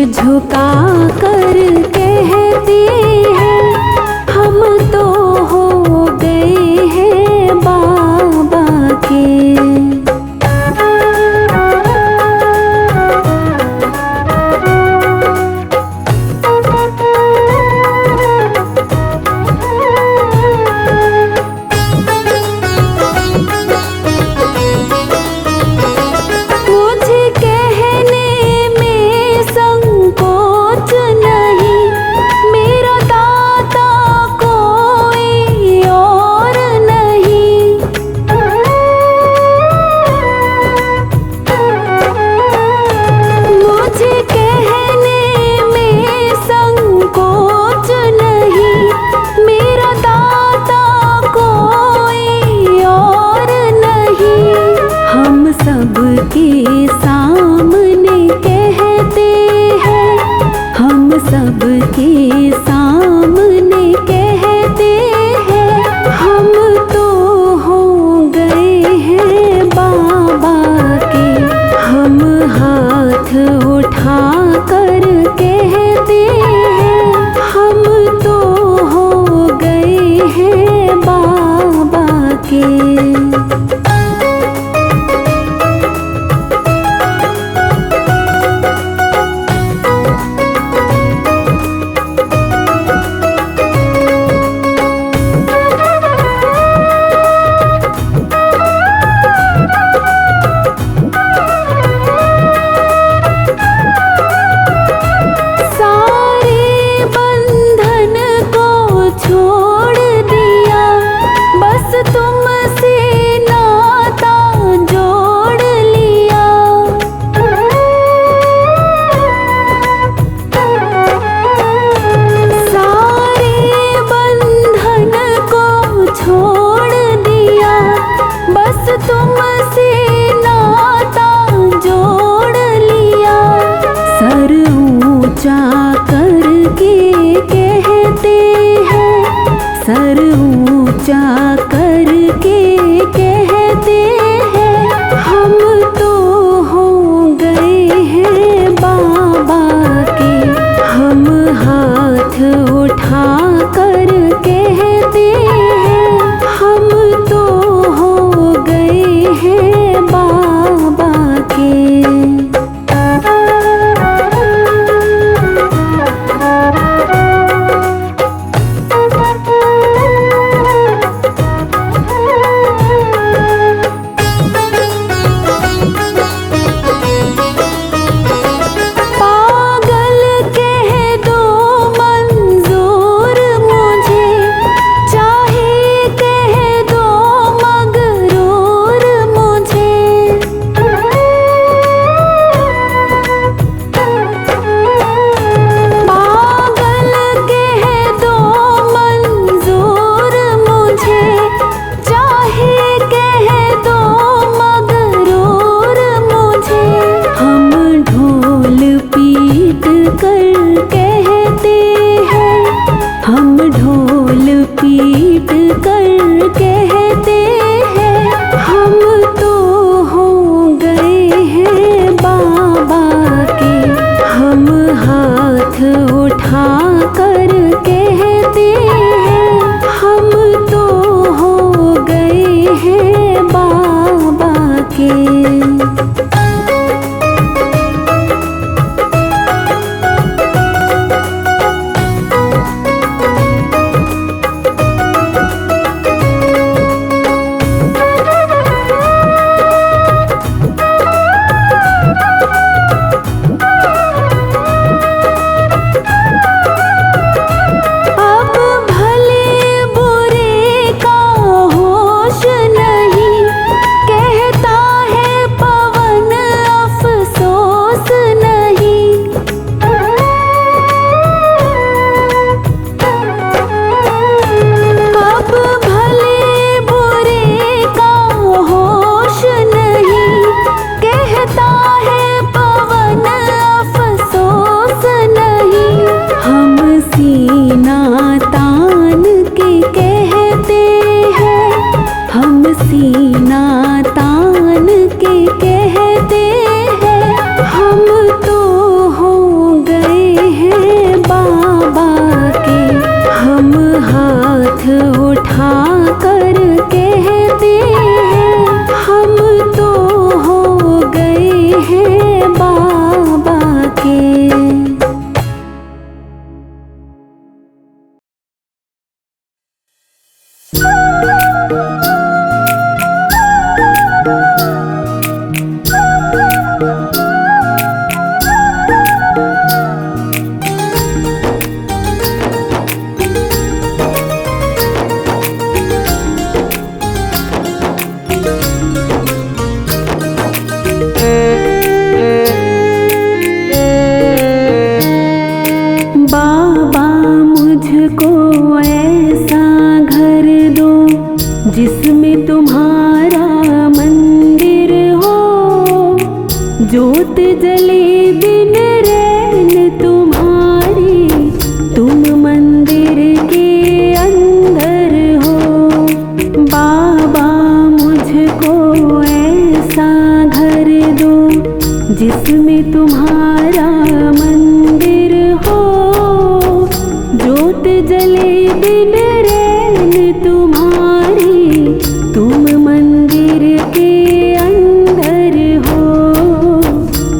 झुका कर कहते हैं हम तो हो गए हैं बाबा के। सबके सामने कहते हैं, हम सबके सामने कहते हैं हम तो हो गए हैं बाबा के। हम हाथ उठा कर कहते हैं हम तो हो गए हैं बाबा के। सर ऊंचा करके कहते हैं हम तो हो गए हैं बाबा के। हम हाथ उठा कर कहते हैं हम तो हो गए हैं बाबा के। जोत जले दिन रैन तुम्हारी, तुम मंदिर के अंदर हो। बाबा मुझको ऐसा घर दो जिसमें तुम्हारा मंदिर हो। जोत जले दिन रैन तुम्हारी, तुम मंदिर के अंदर हो।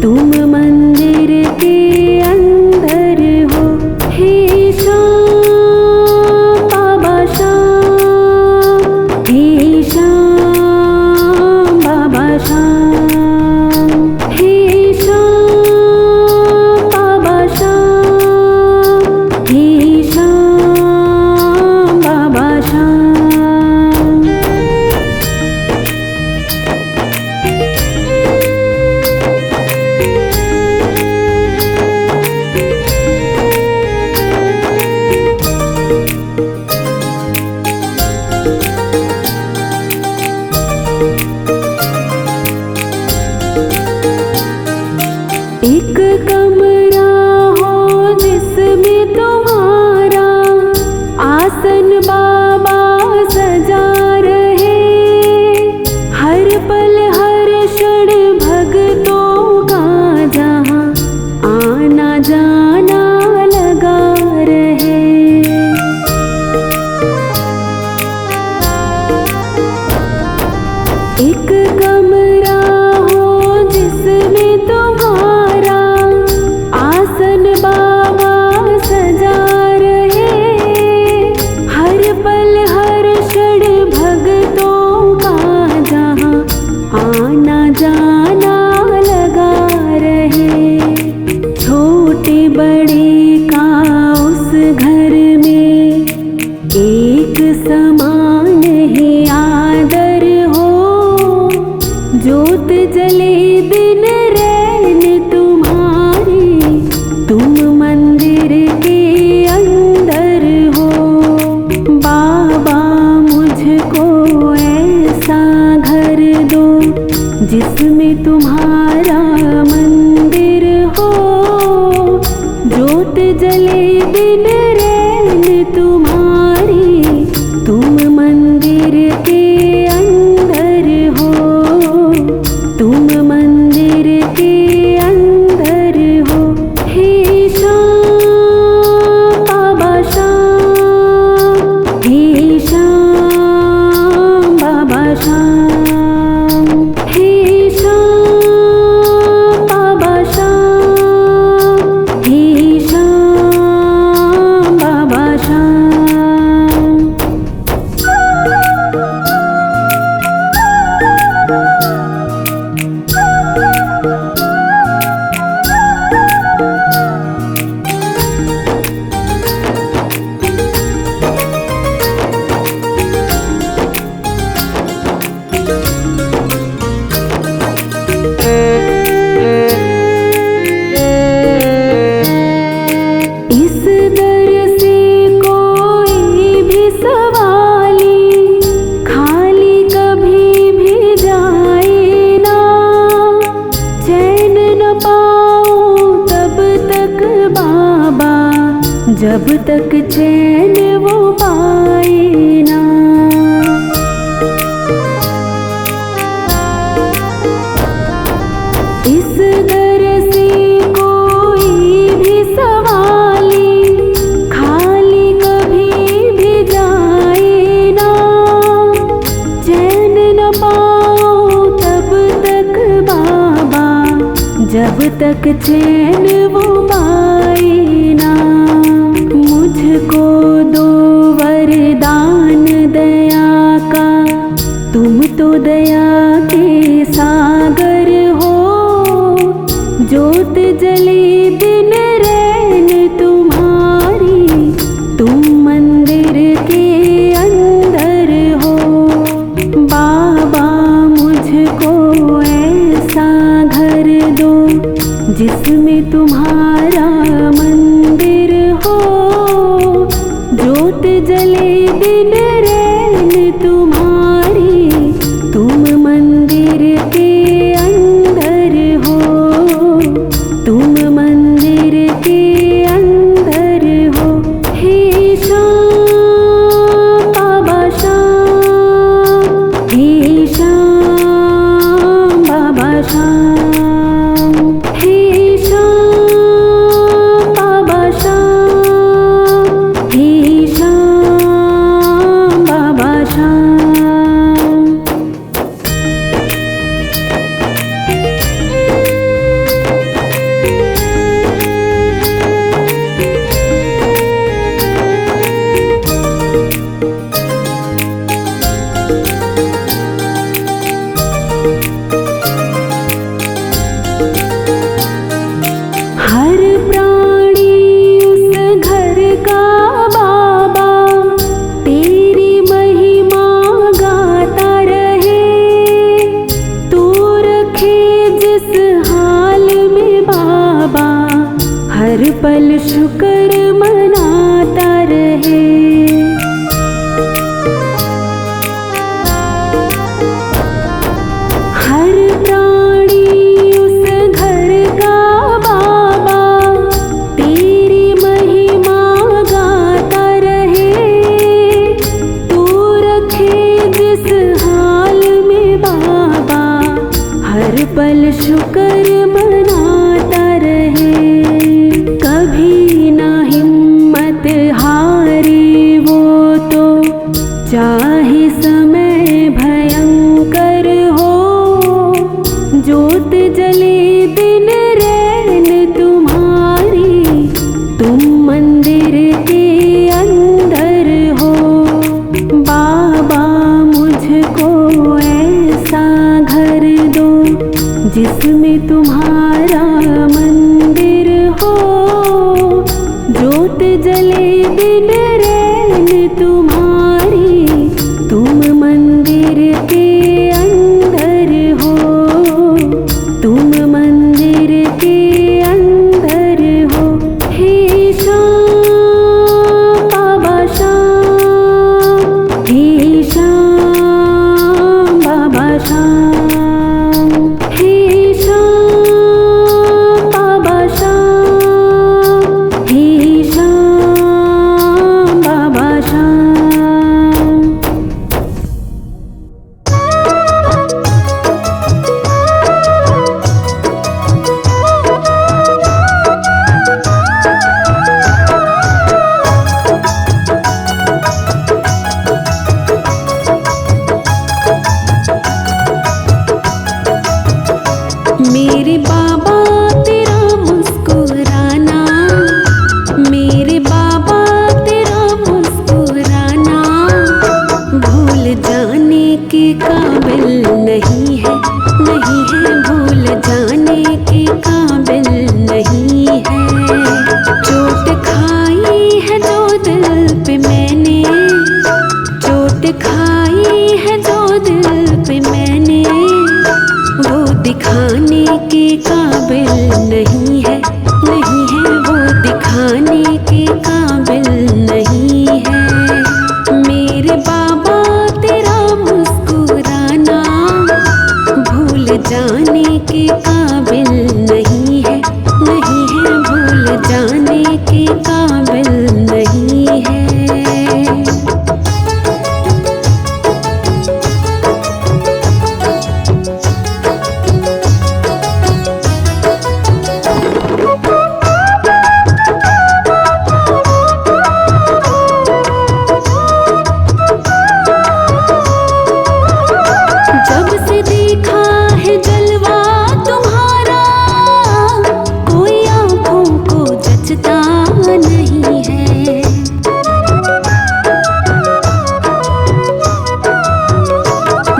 तुम मंदिर के अंदर हो। हे श्याम बाबा श्याम, हे श्याम बाबा श्याम, हे श्याम बाबा श्याम, हे श्याम बाबा श्याम। एक कमरा हो जिसमें तुम्हारा आसन बाबा सजा रहे। हर पल हर क्षण भक्तों का जहाँ आना जाना लगा रहे। एक कमरा हो जिसमें तुम्हारा आसन बाबा सजा रहे। हर पल हर क्षण भक्तों का जहाँ आना जाना लगा रहे। छोटे बड़े का उस घर में एक समान ही आदर हो। जोत जले दिन रैन तुम्हारी, तुम मंदिर के अंदर हो। बाबा मुझको ऐसा घर दो जिसमें तुम्हारा मंदिर हो। जोत जले दिन रैन तुम्हारी, तुम मंदिर के अंदर हो। तुम मंदिर के अंदर हो। हे श्याम बाबा श्याम, हे श्याम बाबा श्याम, हे श्याम बाबा श्याम, हे श्याम बाबा श्याम। इस दर से कोई भी सवाली खाली कभी भी जाए ना। चैन न पाओ तब तक बाबा, जब तक चैन वो पाए ना। इस दर से कोई भी सवाली खाली कभी भी जाए ना। चैन न पाओ तब तक बाबा, जब तक चैन वो पाए ना। मुझको दो वरदान दया का, तुम तो दया के सागर हो। जोत जले दिन रैन तुम्हारी, तुम मंदिर के अंदर हो। बाबा मुझको ऐसा घर दो जिसमें तुम्हारा मंदिर हो। जोत जले दिन रैन तुम्हारी, तुम मंदिर के अंदर हो। हर पल शुक्र मनाता रहे। हर प्राणी उस घर का बाबा तेरी महिमा गाता रहे। तू रखे जिस हाल में बाबा हर पल शुक्र मनाता रहे। कभी ना हिम्मत हारे वो तो, चाहे समय भयंकर हो। ज्योत जले दिन रैन तुम्हारी, तुम मंदिर के अंदर हो। बाबा मुझको ऐसा घर दो जिसमें तुम्हारा मंदिर हो। ज्योत जले दिन रैन तुम्हारी, तुम मंदिर के अंदर हो। तुम मंदिर के अंदर हो। हे श्याम बाबा श्याम, हे श्याम बाबा श्याम, हे श्याम बाबा श्याम, हे श्याम बाबा श्याम। मेरे बाबा तेरा मुस्कुराना, मेरे बाबा तेरा मुस्कुराना भूल जाने के काबिल नहीं है, नहीं है भूल जाने के काबिल नहीं है। चोट खाई है जो दिल पे मैंने, चोट खाई है जो दिल पे मैंने, वो दिखाने के काबिल नहीं है, नहीं है वो दिखाने के काबिल नहीं है। मेरे बाबा तेरा मुस्कुराना भूल जाने के काबिल नहीं है, नहीं है भूल जाने के काबिल नहीं है। जब से देखा है जलवा तुम्हारा, कोई आँखों को जचता नहीं है।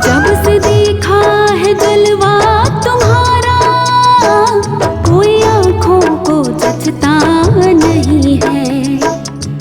जब से देखा है जलवा तुम्हारा, कोई आँखों को जचता नहीं है,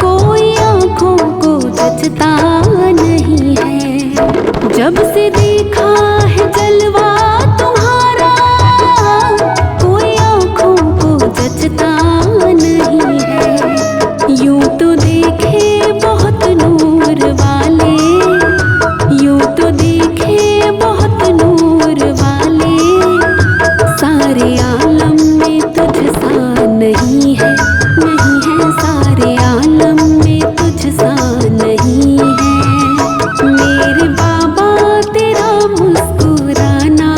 कोई आँखों को जचता नहीं है। जब से देखा है जलवा तुम्हारा, कोई आँखों को जचता नहीं है। यूं तो देखे बहुत नूर वाले, यूं तो देखे बहुत नूर वाले, सारे आलम में तुझसा नहीं है, नहीं है सारे आलम में तुझसा नहीं है। मेरे बाबा तेरा मुस्कुराना,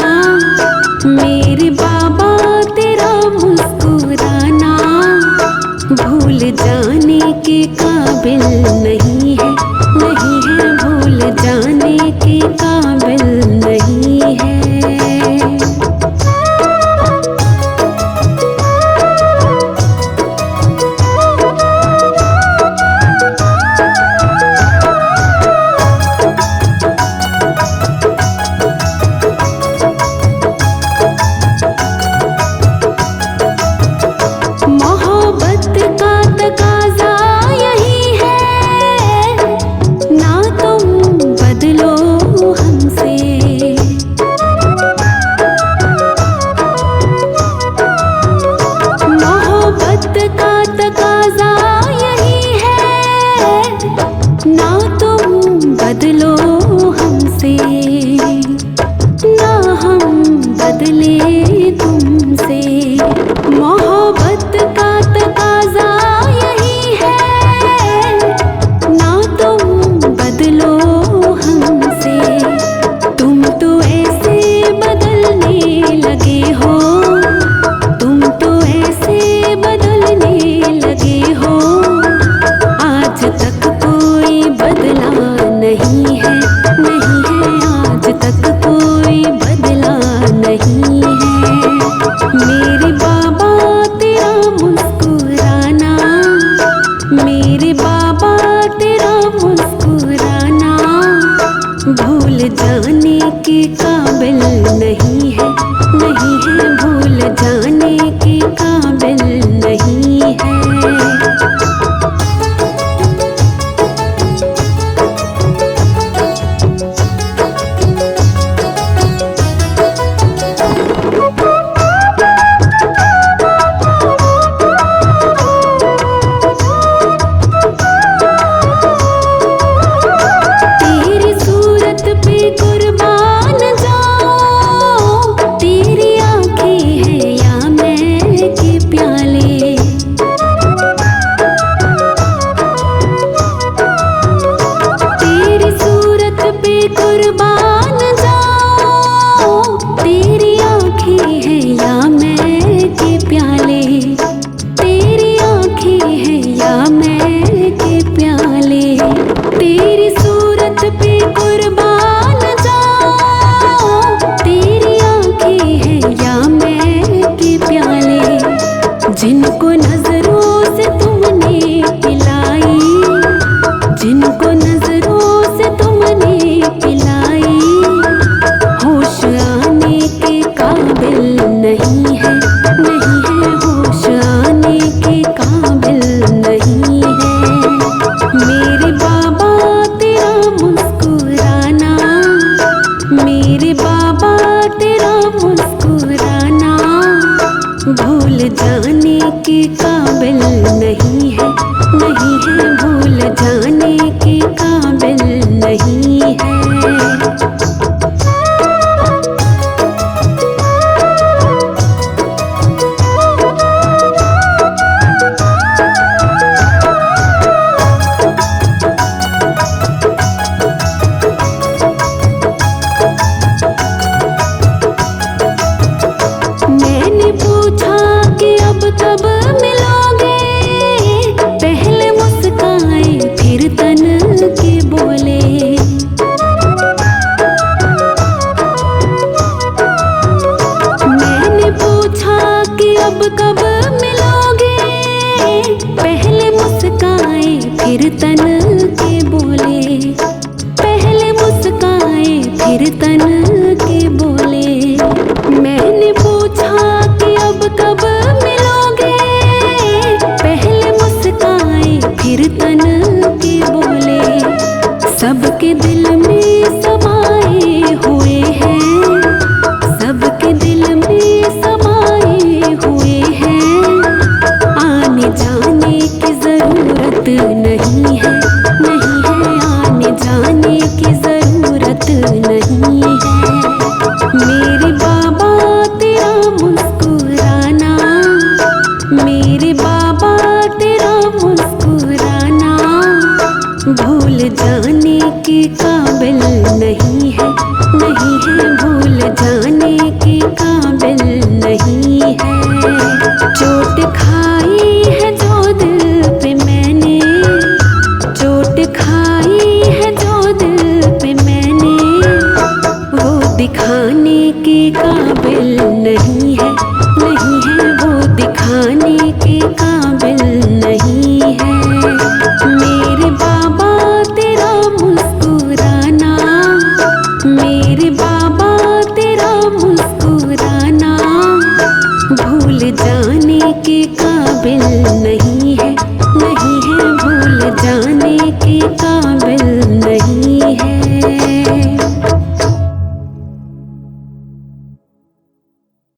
मेरे बाबा तेरा मुस्कुराना भूल जाने के काबिल नहीं है, नहीं है भूल जाने के काबिल नहीं है। मोहब्बत का तकाजा यही है, भूल जाने के काबिल नहीं है, नहीं है, भूल जाने के काबिल नहीं है। मैंने पूछा कि अब कब मिलोगे, पहले मुस्काए फिर तन के बोले। मैंने पूछा कि अब कब मिलोगे, पहले मुस्काए फिर तन के बोले। पहले मुस्काए फिर तन के बोले। मैंने पूछा कि अब कब मिलोगे, पहले मुस्काए फिर तन के बोले। सबके दिल में समाए हुए हैं, सबके दिल में समाए हुए हैं। आने जाने की जरूरत नहीं है, नहीं है, आने जाने की जरूरत नहीं है। मेरे बाबा तेरा मुस्कुराना, मेरे बाबा तेरा मुस्कुराना भूल जाने के काबिल नहीं है, नहीं है, भूल जाने के काबिल नहीं है। चोट खाई है जो दिल पे मैंने, चोट खाई है जो दिल पे मैंने, वो दिखाने के काबिल नहीं है, नहीं है, वो दिखाने के काबिल नहीं है। मेरे बाबा तेरा मुस्कुराना, मेरे बाबा तेरा मुस्कुराना भूल जाने के काबिल नहीं।